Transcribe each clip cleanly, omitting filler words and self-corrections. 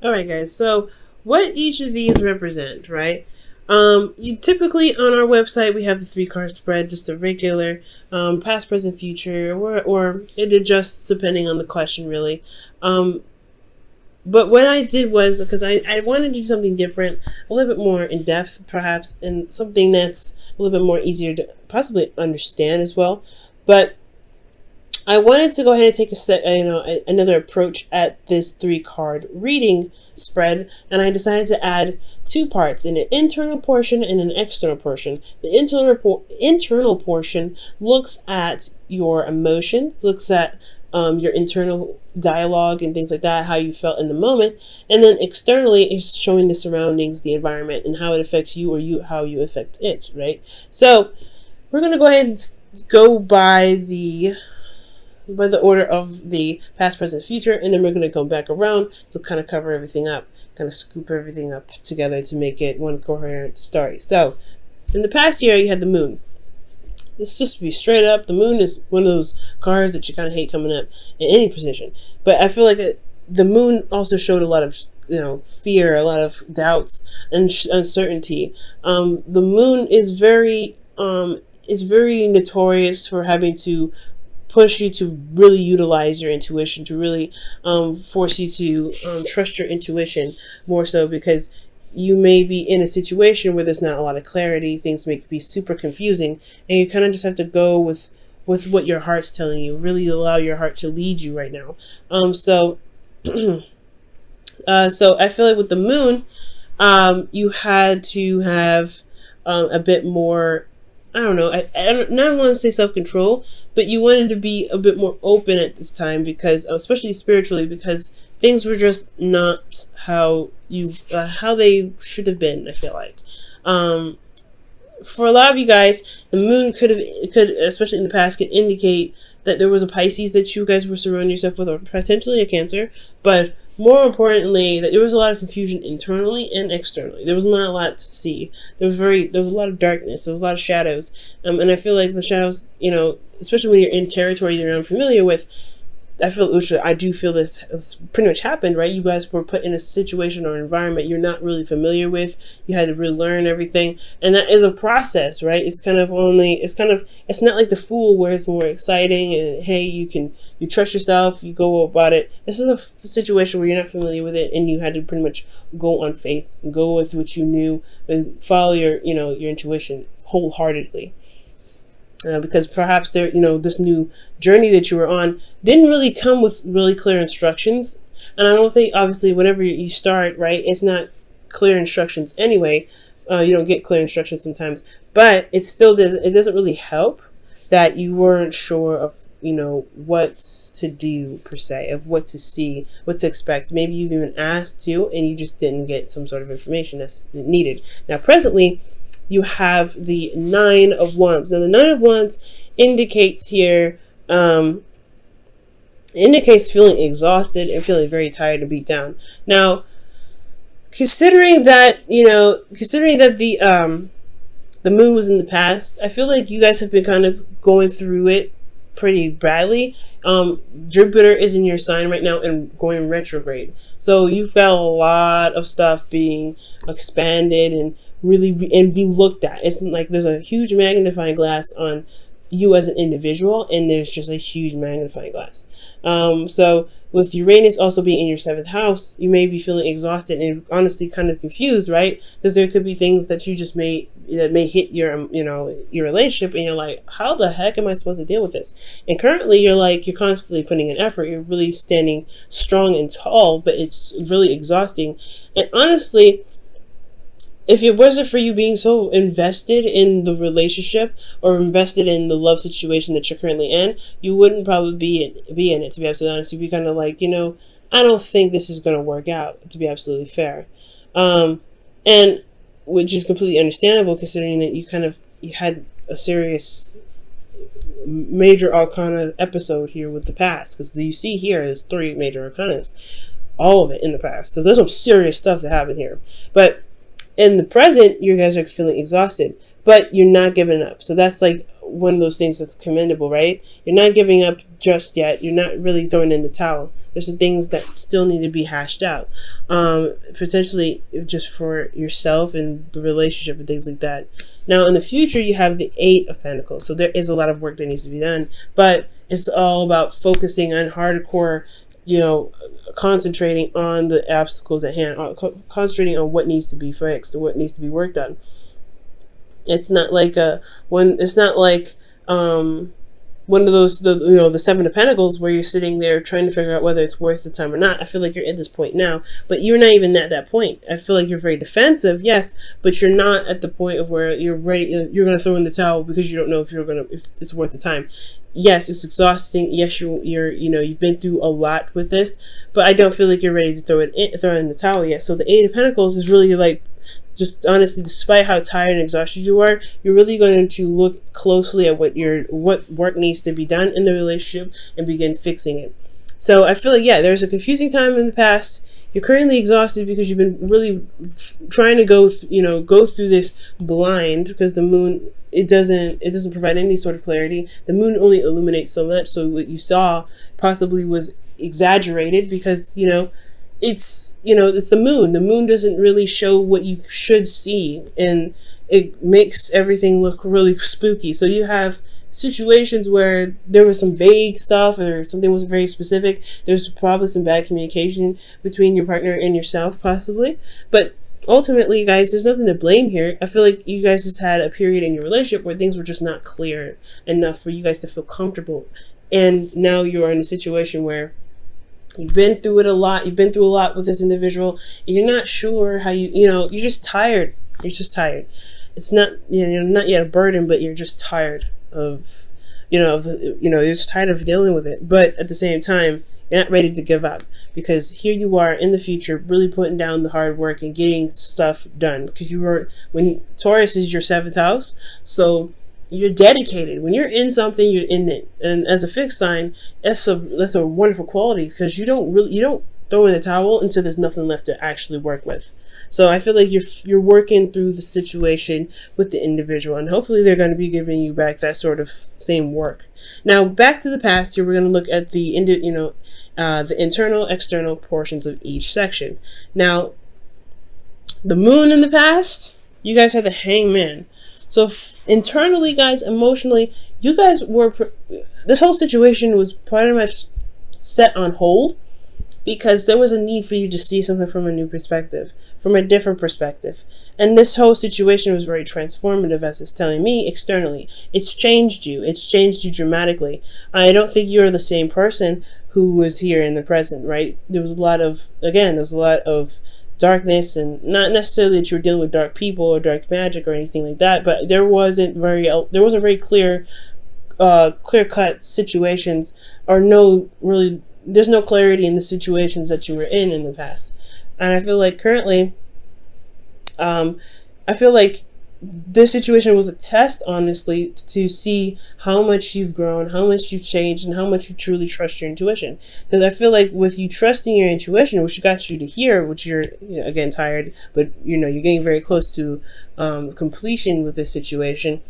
All right, guys. So, what each of these represent, right? You typically on our website we have the 3 card spread, just a regular past, present, future, or it adjusts depending on the question, really. But what I did was because I wanted to do something different, a little bit more in depth, perhaps, and something that's a little bit more easier to possibly understand as well. But I wanted to go ahead and take another approach at this 3 card reading spread, and I decided to add 2 parts, an internal portion and an external portion. The internal portion looks at your emotions, looks at your internal dialogue and things like that, how you felt in the moment, and then externally is showing the surroundings, the environment, and how it affects you, or how you affect it. Right. So we're gonna go ahead and go by the order of the past, present, future, and then we're going to go back around to kind of cover everything up, kind of scoop everything up together to make it one coherent story. So, in the past year, you had the moon. Let's just be straight up. The moon is one of those cards that you kind of hate coming up in any position. But I feel like the moon also showed a lot of fear, a lot of doubts and uncertainty. The moon is very notorious for having to push you to really utilize your intuition, to really force you to trust your intuition more so, because you may be in a situation where there's not a lot of clarity, things may be super confusing, and you kind of just have to go with what your heart's telling you, really allow your heart to lead you right now. So I feel like with the moon, you had to have a bit more, I don't know, I don't want to say self-control, but you wanted to be a bit more open at this time, because especially spiritually, because things were just not how they should have been, I feel like. For a lot of you guys, the moon could, especially in the past, could indicate that there was a Pisces that you guys were surrounding yourself with, or potentially a Cancer, but more importantly, that there was a lot of confusion internally and externally. There was not a lot to see. There was a lot of darkness. There was a lot of shadows. And I feel like the shadows, especially when you're in territory you're unfamiliar with, I do feel this has pretty much happened, right? You guys were put in a situation or environment you're not really familiar with. You had to relearn everything, and that is a process, right? It's not like the Fool, where it's more exciting and hey, you trust yourself, you go about it. This is a situation where you're not familiar with it, and you had to pretty much go on faith, go with what you knew, and follow your intuition wholeheartedly. Because perhaps this new journey that you were on didn't really come with really clear instructions. And I don't think, obviously, whenever you start, right, it's not clear instructions anyway. You don't get clear instructions sometimes, but it doesn't really help that you weren't sure of what to do per se, of what to see, what to expect. Maybe you've even asked to, and you just didn't get some sort of information that's needed. Now, presently, you have the 9 of Wands. Now, the 9 of Wands indicates here, indicates feeling exhausted and feeling very tired and beat down. Now, considering that the moon was in the past, I feel like you guys have been kind of going through it pretty badly. Jupiter is in your sign right now and going retrograde. So you've got a lot of stuff being expanded and really be looked at. It's like there's a huge magnifying glass on you as an individual, and there's just a huge magnifying glass. So with Uranus also being in your 7th house, you may be feeling exhausted and honestly kind of confused, right? Because there could be things that you just may hit your your relationship, and you're like, how the heck am I supposed to deal with this? And currently you're constantly putting in effort, you're really standing strong and tall, but it's really exhausting. And honestly, if it wasn't for you being so invested in the relationship or invested in the love situation that you're currently in, you wouldn't probably be in it, to be absolutely honest. You'd be kind of like, I don't think this is going to work out, to be absolutely fair. And which is completely understandable, considering that you had a serious major arcana episode here with the past, because you see here is 3 major arcanas, all of it in the past. So there's some serious stuff that happened here. But in the present, you guys are feeling exhausted, but you're not giving up. So that's like one of those things that's commendable, right? You're not giving up just yet. You're not really throwing in the towel. There's some things that still need to be hashed out, potentially just for yourself and the relationship and things like that. Now, in the future, you have the Eight of Pentacles. So there is a lot of work that needs to be done, but it's all about focusing on hardcore, concentrating on the obstacles at hand, concentrating on what needs to be fixed and what needs to be worked on. It's not like one of those, the Seven of Pentacles, where you're sitting there trying to figure out whether it's worth the time or not. I feel like you're at this point now, but you're not even at that point. I feel like you're very defensive, yes, but you're not at the point of where you're ready. You're going to throw in the towel because you don't know if it's worth the time. Yes, it's exhausting. Yes, you've been through a lot with this, but I don't feel like you're ready to throw in the towel yet. So the Eight of Pentacles is really like, just honestly, despite how tired and exhausted you are, you're really going to look closely at what work needs to be done in the relationship and begin fixing it. So I feel like, yeah, there's a confusing time in the past. You're currently exhausted because you've been really trying to go through this blind, because the moon, it doesn't provide any sort of clarity. The moon only illuminates so much. So what you saw possibly was exaggerated because, it's the moon. The moon doesn't really show what you should see, and it makes everything look really spooky. So you have situations where there was some vague stuff or something wasn't very specific. There's probably some bad communication between your partner and yourself, possibly. But ultimately, guys, there's nothing to blame here. I feel like you guys just had a period in your relationship where things were just not clear enough for you guys to feel comfortable. And now you are in a situation where you've been through it a lot. You've been through a lot with this individual. And you're not sure how you're just tired. You're just tired. It's not, you're not yet a burden, but you're just tired of, you're just tired of dealing with it. But at the same time, you're not ready to give up, because here you are in the future, really putting down the hard work and getting stuff done, because when Taurus is your 7th house. So you're dedicated. When you're in something, you're in it. And as a fixed sign, that's a wonderful quality, because you don't throw in the towel until there's nothing left to actually work with. So I feel like you're working through the situation with the individual, and hopefully they're going to be giving you back that sort of same work. Now, back to the past here, we're going to look at the internal, external portions of each section. Now, the moon in the past, you guys had the Hangman. So internally, guys, emotionally, you guys this whole situation was pretty much set on hold, because there was a need for you to see something from a new perspective, from a different perspective. And this whole situation was very transformative, as it's telling me externally. It's changed you. It's changed you dramatically. I don't think you're the same person who was here in the present, right? There was a lot of darkness, and not necessarily that you were dealing with dark people or dark magic or anything like that, but there wasn't very clear-cut situations, or there's no clarity in the situations that you were in the past. And I feel like currently, this situation was a test, honestly, to see how much you've grown, how much you've changed, and how much you truly trust your intuition. Because I feel like with you trusting your intuition, which got you to here, which you're, again, tired, but you're getting very close to completion with this situation.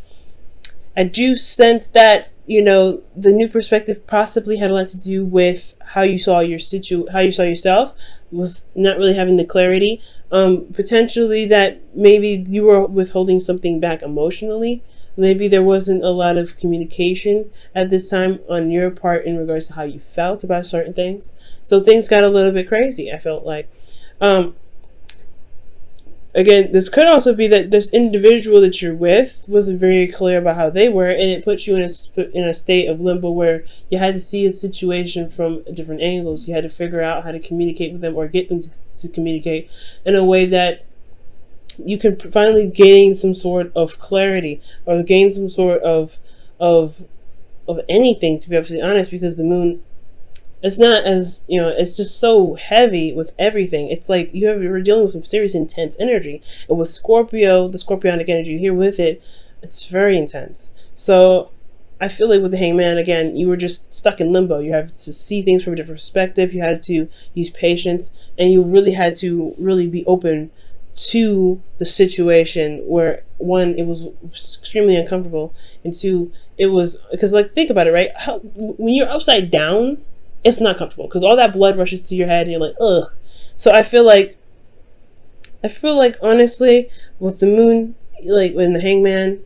I do sense that, the new perspective possibly had a lot to do with how you saw yourself, with not really having the clarity. Potentially that maybe you were withholding something back emotionally. Maybe there wasn't a lot of communication at this time on your part in regards to how you felt about certain things. So things got a little bit crazy, I felt like. Again, this could also be that this individual that you're with wasn't very clear about how they were, and it put you in a state of limbo where you had to see a situation from different angles. You had to figure out how to communicate with them, or get them to communicate in a way that you can finally gain some sort of clarity, or gain some sort of anything, to be absolutely honest, because the moon, it's not as, it's just so heavy with everything. It's like you're dealing with some serious intense energy. And with Scorpio, the Scorpionic energy here with it, it's very intense. So I feel like with the Hangman, again, you were just stuck in limbo. You have to see things from a different perspective. You had to use patience, and you really had to be open to the situation where, one, it was extremely uncomfortable, and two, it was because, like, think about it, right? When you're upside down, it's not comfortable because all that blood rushes to your head and you're like, ugh. So I feel like honestly, with the moon, like in the hangman,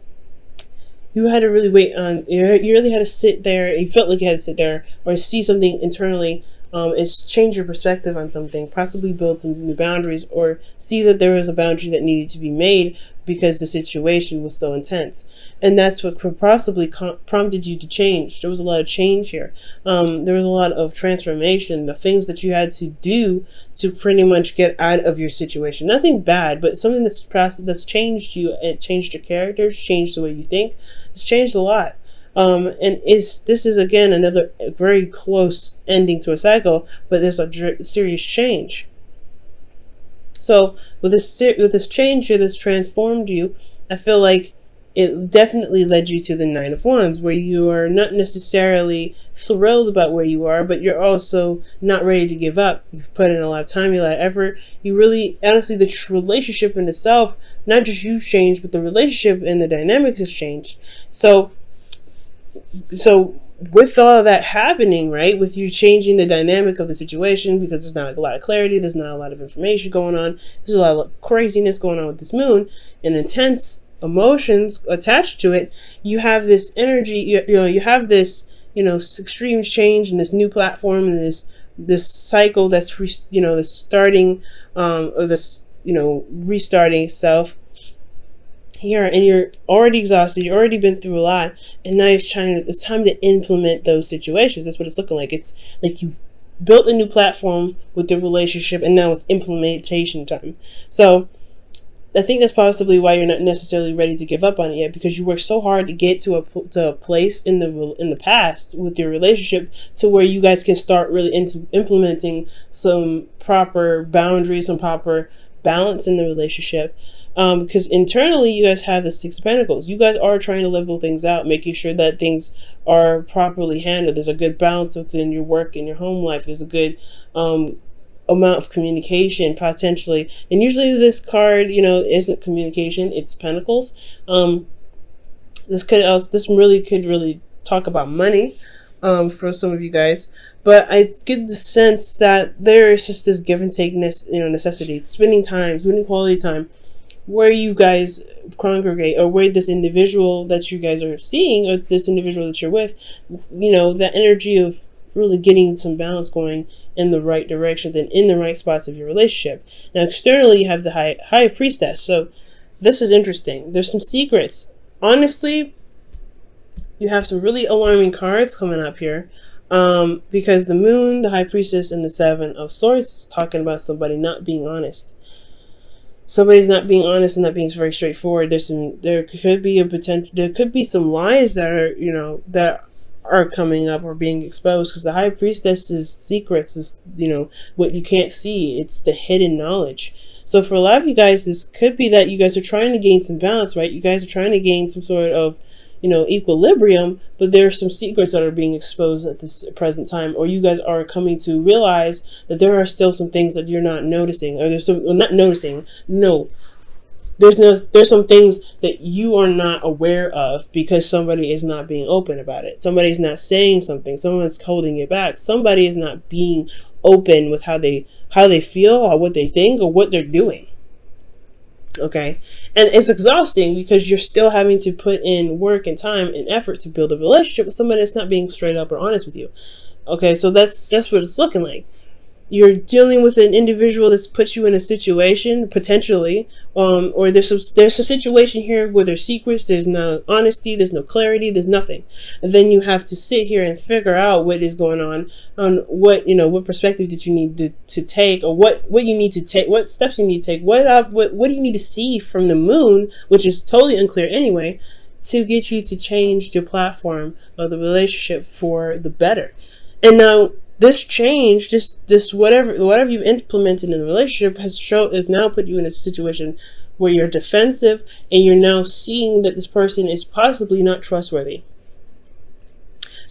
you had to really wait on, you really had to sit there. You felt like you had to sit there or see something internally, and change your perspective on something, possibly build some new boundaries, or see that there was a boundary that needed to be made because the situation was so intense. And that's what could possibly prompted you to change. There was a lot of change here. There was a lot of transformation, the things that you had to do to pretty much get out of your situation. Nothing bad, but something that's changed you. It changed your character, changed the way you think. It's changed a lot. And this is again another very close ending to a cycle, but there's a serious change. So with this change here that's transformed you, I feel like it definitely led you to the Nine of Wands, where you are not necessarily thrilled about where you are, but you're also not ready to give up. You've put in a lot of time, a lot of effort. You really, honestly, the relationship in itself, not just you've changed, but the relationship and the dynamics has changed. So with all of that happening, right, with you changing the dynamic of the situation, because there's not a lot of clarity, there's not a lot of information going on, there's a lot of craziness going on with this moon and intense emotions attached to it, you have this energy, you have this, extreme change and this new platform and this cycle that's this starting, or this, restarting itself here, and you're already exhausted, you've already been through a lot, and now it's time to implement those situations. That's what it's looking like. It's like you've built a new platform with the relationship, and now it's implementation time. So I think that's possibly why you're not necessarily ready to give up on it yet, because you worked so hard to get to a place in the past with your relationship to where you guys can start really implementing some proper boundaries, some proper balance in the relationship. Because internally you guys have the Six of Pentacles. You guys are trying to level things out, making sure that things are properly handled. There's a good balance within your work and your home life. There's a good amount of communication potentially. And usually this card, isn't communication, it's Pentacles. This really could talk about money for some of you guys. But I get the sense that there is just this give and take necessity, spending quality time, where you guys congregate, or where this individual that you guys are seeing, or this individual that you're with, that energy of really getting some balance going in the right directions and in the right spots of your relationship. Now externally you have the high priestess. So this is interesting. There's some secrets. Honestly, you have some really alarming cards coming up here. Because the moon, the high priestess, and the Seven of Swords is talking about somebody not being honest. Somebody's not being honest and not being very straightforward. There could be some lies that are, that are coming up or being exposed, because the high priestess's secrets is, what you can't see. It's the hidden knowledge. So for a lot of you guys, this could be that you guys are trying to gain some balance, right? You guys are trying to gain some sort of, equilibrium, but there are some secrets that are being exposed at this present time, or you guys are coming to realize that there are still some things that you're not noticing, or there's some things that you are not aware of because somebody is not being open about it. Somebody's not saying something. Someone's holding it back. Somebody is not being open with how they feel, or what they think, or what they're doing. Okay, and it's exhausting because you're still having to put in work and time and effort to build a relationship with somebody that's not being straight up or honest with you. Okay, so that's what it's looking like. You're dealing with an individual that's put you in a situation potentially, or there's a situation here where there's secrets, there's no honesty, there's no clarity, there's nothing, and then you have to sit here and figure out what is going on what perspective did you need to take, or what you need to take, what steps you need to take, what do you need to see from the moon, which is totally unclear anyway, to get you to change your platform of the relationship for the better. And now this change, this whatever you've implemented in the relationship has now put you in a situation where you're defensive, and you're now seeing that this person is possibly not trustworthy.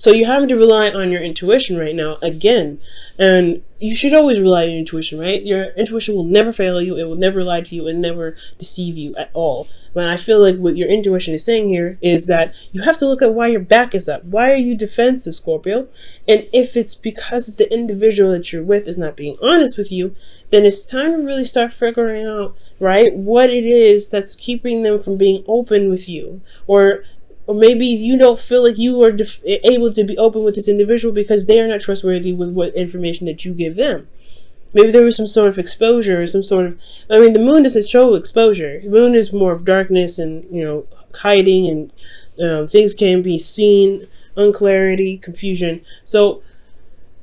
So you're having to rely on your intuition right now again. And you should always rely on your intuition, right? Your intuition will never fail you. It will never lie to you and never deceive you at all. But I feel like what your intuition is saying here is that you have to look at why your back is up. Why are you defensive, Scorpio? And if it's because the individual that you're with is not being honest with you, then it's time to really start figuring out, right, what it is that's keeping them from being open with you. Or maybe you don't feel like you are able to be open with this individual because they are not trustworthy with what information that you give them. Maybe there was some sort of exposure or some sort of, I mean, the moon doesn't show exposure. The moon is more of darkness and, hiding, and things can be seen, unclarity, confusion. So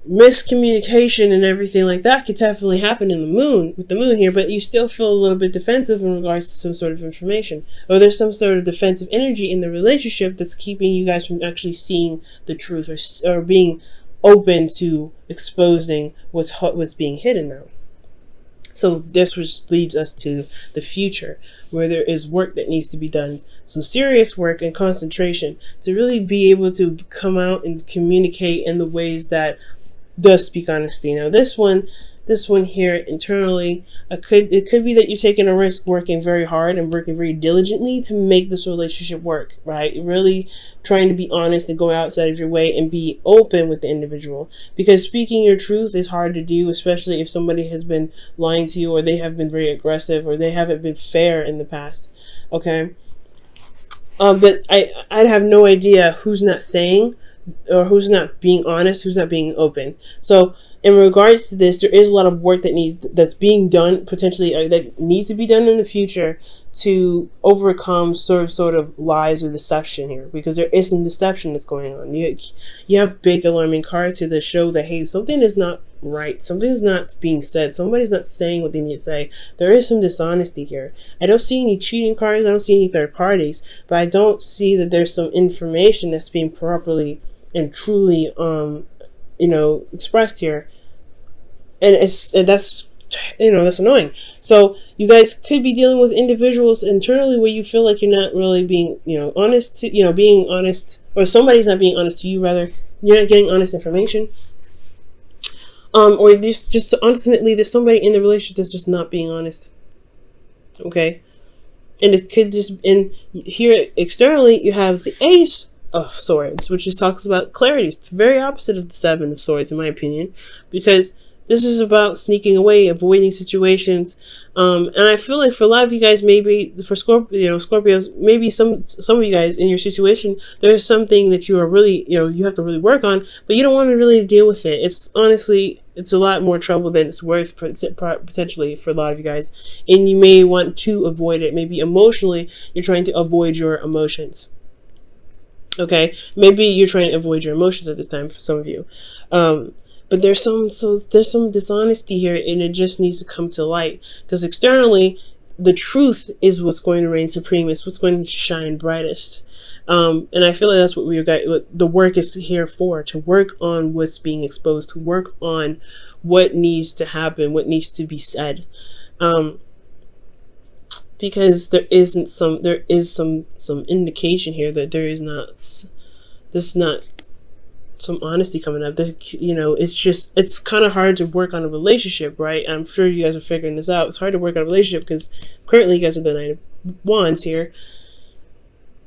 miscommunication and everything like that could definitely happen in the moon, with the moon here, but you still feel a little bit defensive in regards to some sort of information, or there's some sort of defensive energy in the relationship that's keeping you guys from actually seeing the truth, or being open to exposing what's being hidden now. So this which leads us to the future, where there is work that needs to be done, some serious work and concentration to really be able to come out and communicate in the ways that does speak honesty. Now this one here internally, it could be that you're taking a risk, working very hard and working very diligently to make this relationship work, right? Really trying to be honest and go outside of your way and be open with the individual, because speaking your truth is hard to do, especially if somebody has been lying to you, or they have been very aggressive, or they haven't been fair in the past. Okay. But I'd have no idea who's not saying, or who's not being honest, who's not being open. So in regards to this, there is a lot of work that's being done, potentially, that needs to be done in the future to overcome sort of lies or deception here, because there is some deception that's going on. You have big alarming cards to the show that, hey, something is not right, something is not being said, somebody's not saying what they need to say. There is some dishonesty here. I don't see any cheating cards, I don't see any third parties, but I don't see that there's some information that's being properly and truly expressed here, and that's annoying. So you guys could be dealing with individuals internally where you feel like you're not really being honest to being honest, or somebody's not being honest to you, rather. You're not getting honest information, or just ultimately there's somebody in the relationship that's just not being honest. Okay, and it could just, and here externally you have the Ace of Swords, which just talks about clarity. It's the very opposite of the Seven of Swords, in my opinion, because this is about sneaking away, avoiding situations. And I feel like for a lot of you guys, maybe for Scorpios, maybe some of you guys in your situation, there's something that you are really, you have to really work on, but you don't want to really deal with it. It's honestly, it's a lot more trouble than it's worth potentially for a lot of you guys. And you may want to avoid it. Maybe emotionally, you're trying to avoid your emotions. Okay, maybe you're trying to avoid your emotions at this time for some of you, but there's some dishonesty here, and it just needs to come to light, because externally, the truth is what's going to reign supreme. It's what's going to shine brightest, and I feel like that's what what the work is here for: to work on what's being exposed, to work on what needs to happen, what needs to be said. Because there is some indication here that there's not some honesty coming up. It's kind of hard to work on a relationship, right? I'm sure you guys are figuring this out. It's hard to work on a relationship because currently you guys are the Knight of Wands here,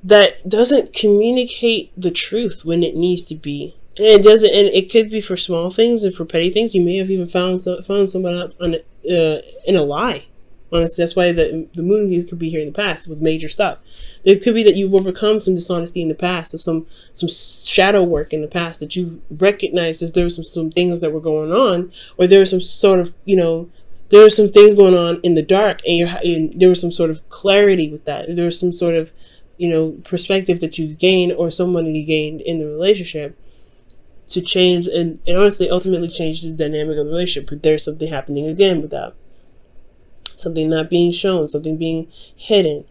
that doesn't communicate the truth when it needs to be. And it doesn't, and it could be for small things and for petty things. You may have even found someone else in a lie. Honestly, that's why the moon could be here in the past with major stuff. It could be that you've overcome some dishonesty in the past, or some shadow work in the past, that you've recognized that there were some things that were going on, or there was some sort of, there were some things going on in the dark, and there was some sort of clarity with that. There was some sort of, perspective that you've gained, or somebody gained in the relationship, to change and honestly ultimately change the dynamic of the relationship. But there's something happening again with that. Something not being shown, something being hidden.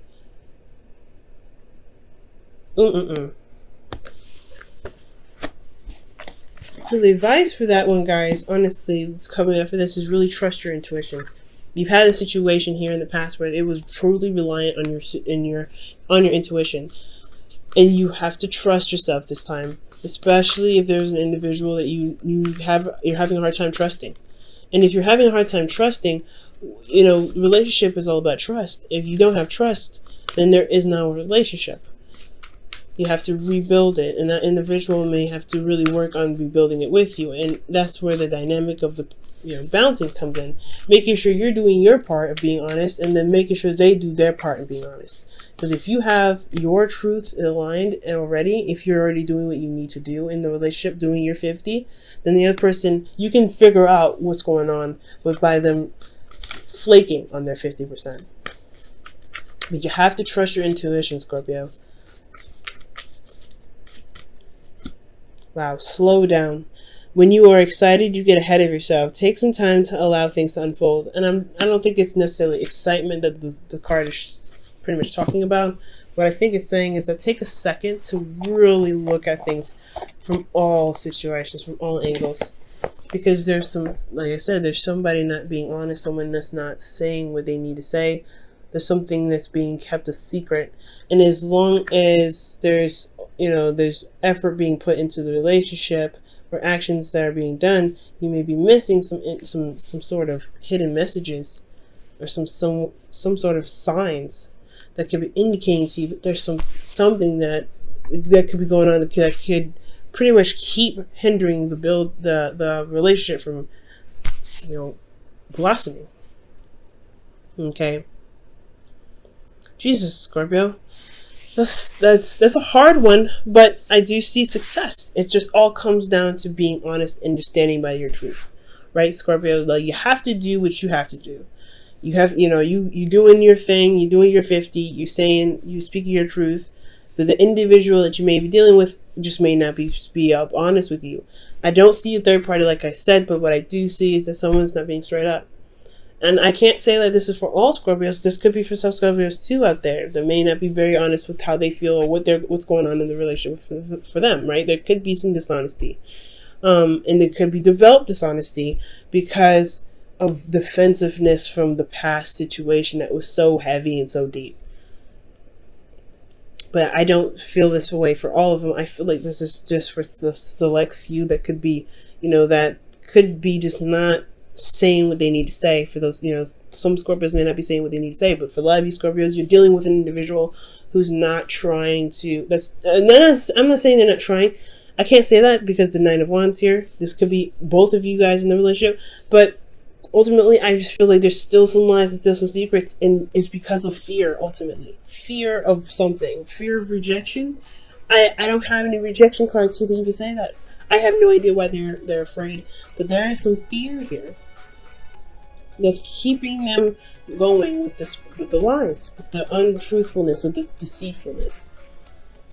So the advice for that one, guys, honestly, it's coming up for this, is really trust your intuition. You've had a situation here in the past where it was truly reliant on your intuition. And you have to trust yourself this time, especially if there's an individual that you're having a hard time trusting. And if you're having a hard time trusting, relationship is all about trust. If you don't have trust, then there is no relationship. You have to rebuild it, and that individual may have to really work on rebuilding it with you. And that's where the dynamic of the balancing comes in, making sure you're doing your part of being honest, and then making sure they do their part in being honest. Because if you have your truth aligned already, if you're already doing what you need to do in the relationship, doing your 50, then the other person, you can figure out what's going on by them flaking on their 50%. But you have to trust your intuition, Scorpio. Wow, slow down. When you are excited, you get ahead of yourself. Take some time to allow things to unfold. And I don't think it's necessarily excitement that the card is pretty much talking about. What I think it's saying is that take a second to really look at things from all situations, from all angles. Because there's some, like I said, there's somebody not being honest, someone that's not saying what they need to say. There's something that's being kept a secret. And as long as there's effort being put into the relationship or actions that are being done, you may be missing some sort of hidden messages or some sort of signs that could be indicating to you that there's something that could be going on that could pretty much keep hindering the relationship from blossoming. Okay. Jesus, Scorpio. That's a hard one, but I do see success. It just all comes down to being honest and just standing by your truth. Right, Scorpio? Like, you have to do what you have to do. You have, you doing your thing, you doing your 50, you speaking your truth, but the individual that you may be dealing with just may not be up honest with you. I don't see a third party, like I said, but what I do see is that someone's not being straight up. And I can't say that this is for all Scorpios. This could be for some Scorpios too out there that may not be very honest with how they feel or what's going on in the relationship for them, right? There could be some dishonesty. And there could be developed dishonesty because of defensiveness from the past situation that was so heavy and so deep. But I don't feel this way for all of them. I feel like this is just for the select few that could be, that could be just not saying what they need to say. For those, some Scorpios may not be saying what they need to say, but for a lot of you Scorpios, you're dealing with an individual who's not trying to, I'm not saying they're not trying. I can't say that because the Nine of Wands here, this could be both of you guys in the relationship, but ultimately I just feel like there's still some lies and still some secrets, and it's because of fear. Ultimately fear of something, fear of rejection. I don't have any rejection cards here to even say that. I have no idea why they're afraid, but there is some fear here that's keeping them going with the lies, with the untruthfulness, with the deceitfulness.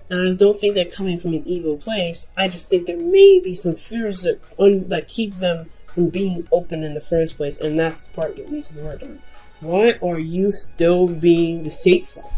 And I don't think they're coming from an evil place. I just think there may be some fears that keep them from being open in the first place, and that's the part that needs to be worked on. Why are you still being deceitful?